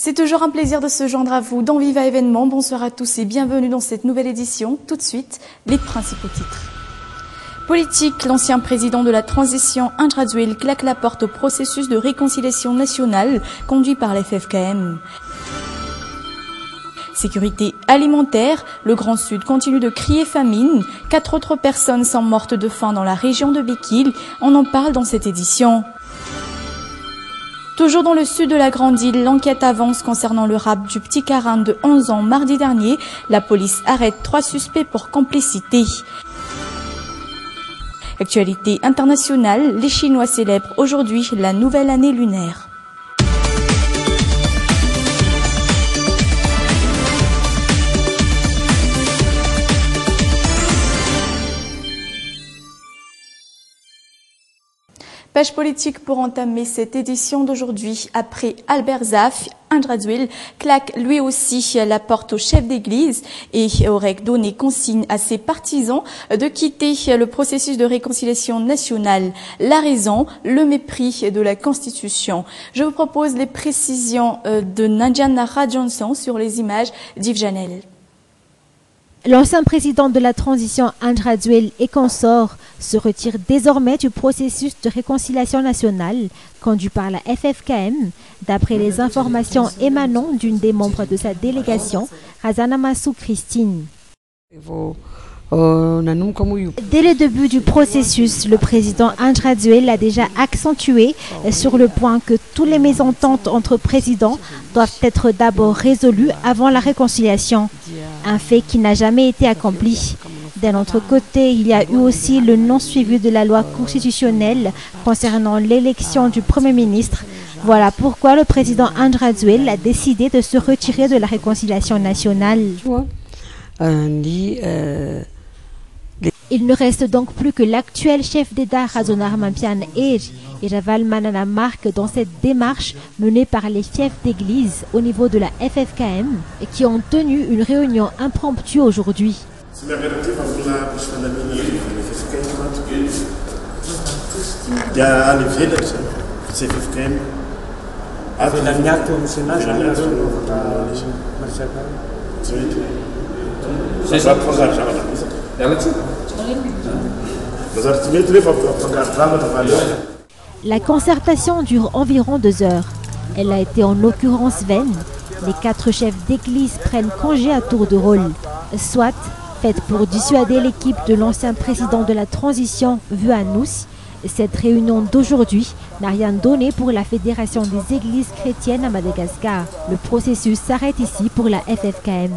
C'est toujours un plaisir de se joindre à vous dans Viva Événement. Bonsoir à tous et bienvenue dans cette nouvelle édition. Tout de suite, les principaux titres. Politique, l'ancien président de la transition Andrazuel claque la porte au processus de réconciliation nationale conduit par la FFKM. Sécurité alimentaire, le Grand Sud continue de crier famine. 4 autres personnes sont mortes de faim dans la région de Bekil. On en parle dans cette édition. Toujours dans le sud de la Grande Île, l'enquête avance concernant le rap du petit Karin de 11 ans mardi dernier. La police arrête 3 suspects pour complicité. Actualité internationale, les Chinois célèbrent aujourd'hui la nouvelle année lunaire. Page politique pour entamer cette édition d'aujourd'hui. Après Albert Zaf, Andrazuel claque lui aussi la porte au chef d'église et aurait donné consigne à ses partisans de quitter le processus de réconciliation nationale. La raison, le mépris de la Constitution. Je vous propose les précisions de Nandianara Johnson sur les images d'Yves Janel. L'ancien président de la transition Andrazuel et consorts se retire désormais du processus de réconciliation nationale conduit par la FFKM, d'après les informations émanant d'une des membres de sa délégation, Razana Massou Christine. Dès le début du processus, le président Andrazuel a déjà accentué sur le point que toutes les mésententes entre présidents doivent être d'abord résolues avant la réconciliation, un fait qui n'a jamais été accompli. D'un autre côté, il y a eu aussi le non-suivi de la loi constitutionnelle concernant l'élection du Premier ministre. Voilà pourquoi le président Andrazuel a décidé de se retirer de la réconciliation nationale. Il ne reste donc plus que l'actuel chef d'État Razonar Mampian et Javal Manana Mark dans cette démarche menée par les chefs d'église au niveau de la FFKM et qui ont tenu une réunion impromptue aujourd'hui. La concertation dure environ 2 heures. Elle a été en l'occurrence vaine. Les 4 chefs d'église prennent congé à tour de rôle. Soit faite pour dissuader l'équipe de l'ancien président de la transition vu à nous. Cette réunion d'aujourd'hui n'a rien donné pour la Fédération des églises chrétiennes à Madagascar. Le processus s'arrête ici pour la FFKM.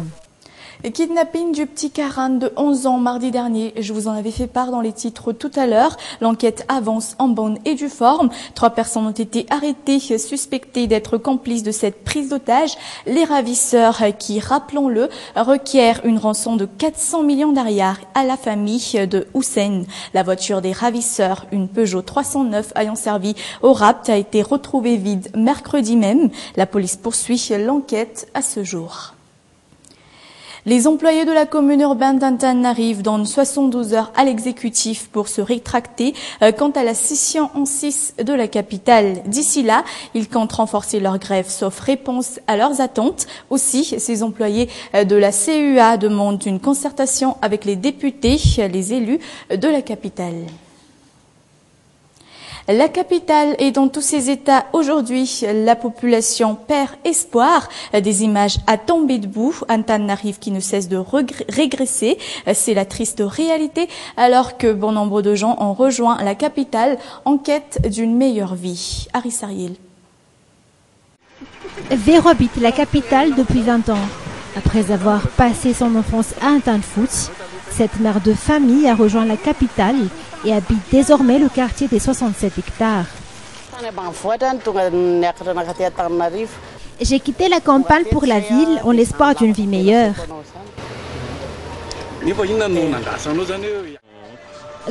Kidnapping du petit Karan de 11 ans mardi dernier. Je vous en avais fait part dans les titres tout à l'heure. L'enquête avance en bonne et due forme. 3 personnes ont été arrêtées, suspectées d'être complices de cette prise d'otage. Les ravisseurs qui, rappelons-le, requièrent une rançon de 400 millions d'ariars à la famille de Hussein. La voiture des ravisseurs, une Peugeot 309 ayant servi au rapt, a été retrouvée vide mercredi même. La police poursuit l'enquête à ce jour. Les employés de la commune urbaine d'Antananarive donnent 72 heures à l'exécutif pour se rétracter quant à la scission en 6 de la capitale. D'ici là, ils comptent renforcer leur grève sauf réponse à leurs attentes. Aussi, ces employés de la CUA demandent une concertation avec les députés, les élus de la capitale. La capitale est dans tous ses états aujourd'hui. La population perd espoir. Des images à tomber debout. Antananarive qui ne cesse de régresser. C'est la triste réalité alors que bon nombre de gens ont rejoint la capitale en quête d'une meilleure vie. Aris Ariel. Véro habite la capitale depuis 20 ans. Après avoir passé son enfance à Antanfoot, cette mère de famille a rejoint la capitale et habite désormais le quartier des 67 hectares. J'ai quitté la campagne pour la ville en l'espoir d'une vie meilleure.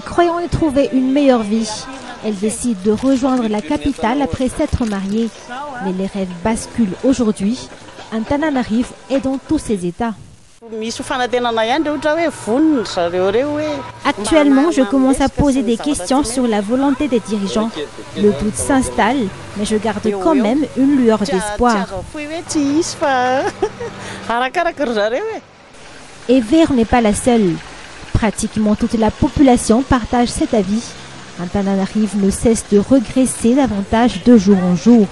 Croyant y trouver une meilleure vie, elle décide de rejoindre la capitale après s'être mariée. Mais les rêves basculent aujourd'hui. Antananarive est dans tous ses états. Actuellement, je commence à poser des questions sur la volonté des dirigeants. Le doute s'installe, mais je garde quand même une lueur d'espoir. Et Vert n'est pas la seule. Pratiquement toute la population partage cet avis. Antananarive ne cesse de régresser davantage de jour en jour.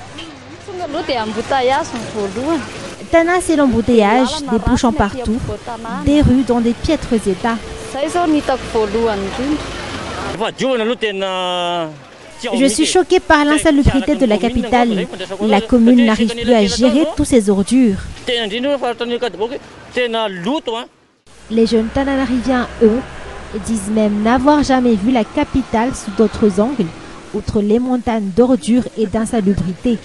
Tana, c'est l'embouteillage, des bouchons partout, des rues dans des piètres états. Je suis choquée par l'insalubrité de la capitale. La commune n'arrive plus à gérer tous ces ordures. Les jeunes Tananariviens, eux, disent même n'avoir jamais vu la capitale sous d'autres angles, outre les montagnes d'ordures et d'insalubrité.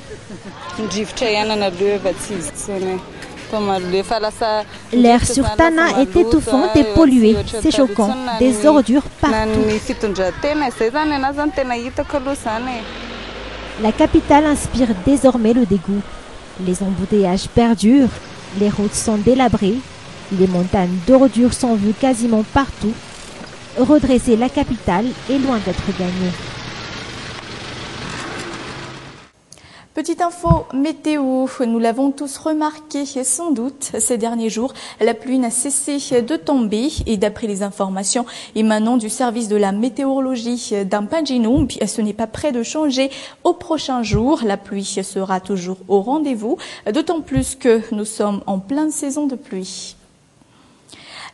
L'air sur Tana est étouffant et pollué. C'est choquant. Des ordures partout. La capitale inspire désormais le dégoût. Les embouteillages perdurent. Les routes sont délabrées. Les montagnes d'ordures sont vues quasiment partout. Redresser la capitale est loin d'être gagné. Petite info météo, nous l'avons tous remarqué sans doute ces derniers jours, la pluie n'a cessé de tomber et d'après les informations émanant du service de la météorologie d'Ampangino, ce n'est pas près de changer au prochain jour. La pluie sera toujours au rendez-vous, d'autant plus que nous sommes en pleine saison de pluie.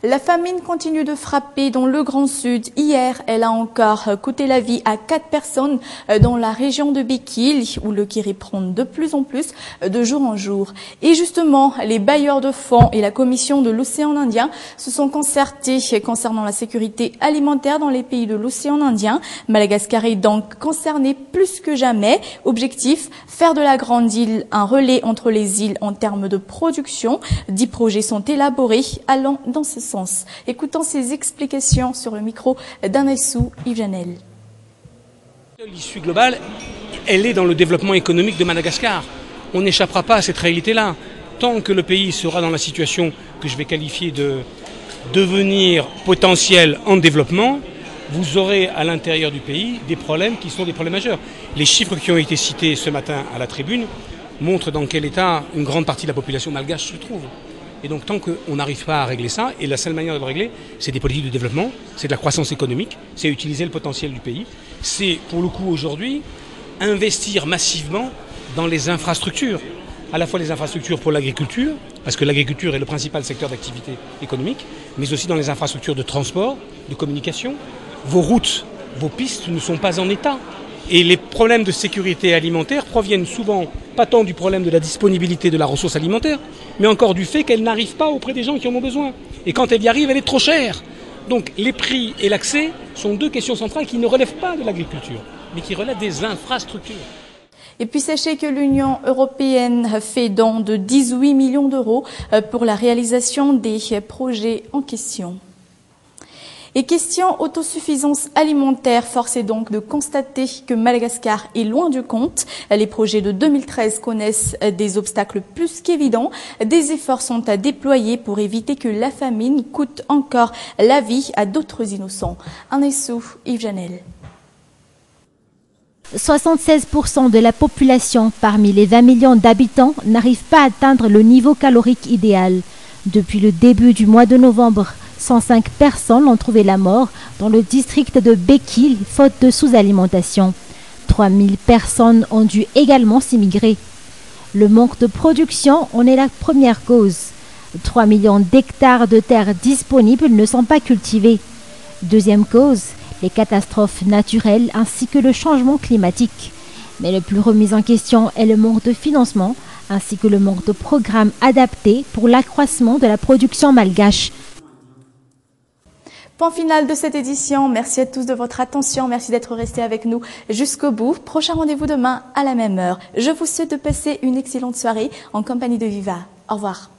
La famine continue de frapper dans le Grand Sud. Hier, elle a encore coûté la vie à 4 personnes dans la région de Bekil, où le Kiri prend de plus en plus de jour en jour. Et justement, les bailleurs de fonds et la Commission de l'océan Indien se sont concertés concernant la sécurité alimentaire dans les pays de l'océan Indien. Madagascar est donc concerné plus que jamais. Objectif, faire de la Grande Île un relais entre les îles en termes de production. 10 projets sont élaborés allant dans ce sens. Écoutons ses explications sur le micro d'Anessou Yves-Janel. L'issue globale, elle est dans le développement économique de Madagascar. On n'échappera pas à cette réalité-là. Tant que le pays sera dans la situation que je vais qualifier de devenir potentiel en développement, vous aurez à l'intérieur du pays des problèmes qui sont des problèmes majeurs. Les chiffres qui ont été cités ce matin à la tribune montrent dans quel état une grande partie de la population malgache se trouve. Et donc tant qu'on n'arrive pas à régler ça, et la seule manière de le régler, c'est des politiques de développement, c'est de la croissance économique, c'est utiliser le potentiel du pays, c'est pour le coup aujourd'hui investir massivement dans les infrastructures, à la fois les infrastructures pour l'agriculture, parce que l'agriculture est le principal secteur d'activité économique, mais aussi dans les infrastructures de transport, de communication. Vos routes, vos pistes ne sont pas en état. Et les problèmes de sécurité alimentaire proviennent souvent, pas tant du problème de la disponibilité de la ressource alimentaire, mais encore du fait qu'elle n'arrive pas auprès des gens qui en ont besoin. Et quand elle y arrive, elle est trop chère. Donc les prix et l'accès sont deux questions centrales qui ne relèvent pas de l'agriculture, mais qui relèvent des infrastructures. Et puis sachez que l'Union européenne fait don de 18 millions d'euros pour la réalisation des projets en question. Et question autosuffisance alimentaire, force est donc de constater que Madagascar est loin du compte. Les projets de 2013 connaissent des obstacles plus qu'évidents. Des efforts sont à déployer pour éviter que la famine coûte encore la vie à d'autres innocents. Anessou Yves-Janel. 76% de la population parmi les 20 millions d'habitants n'arrive pas à atteindre le niveau calorique idéal. Depuis le début du mois de novembre, 105 personnes ont trouvé la mort dans le district de Bekil, faute de sous-alimentation. 3000 personnes ont dû également s'immigrer. Le manque de production en est la première cause. 3 millions d'hectares de terres disponibles ne sont pas cultivés. Deuxième cause, les catastrophes naturelles ainsi que le changement climatique. Mais le plus remis en question est le manque de financement ainsi que le manque de programmes adaptés pour l'accroissement de la production malgache. Point final de cette édition. Merci à tous de votre attention. Merci d'être restés avec nous jusqu'au bout. Prochain rendez-vous demain à la même heure. Je vous souhaite de passer une excellente soirée en compagnie de Viva. Au revoir.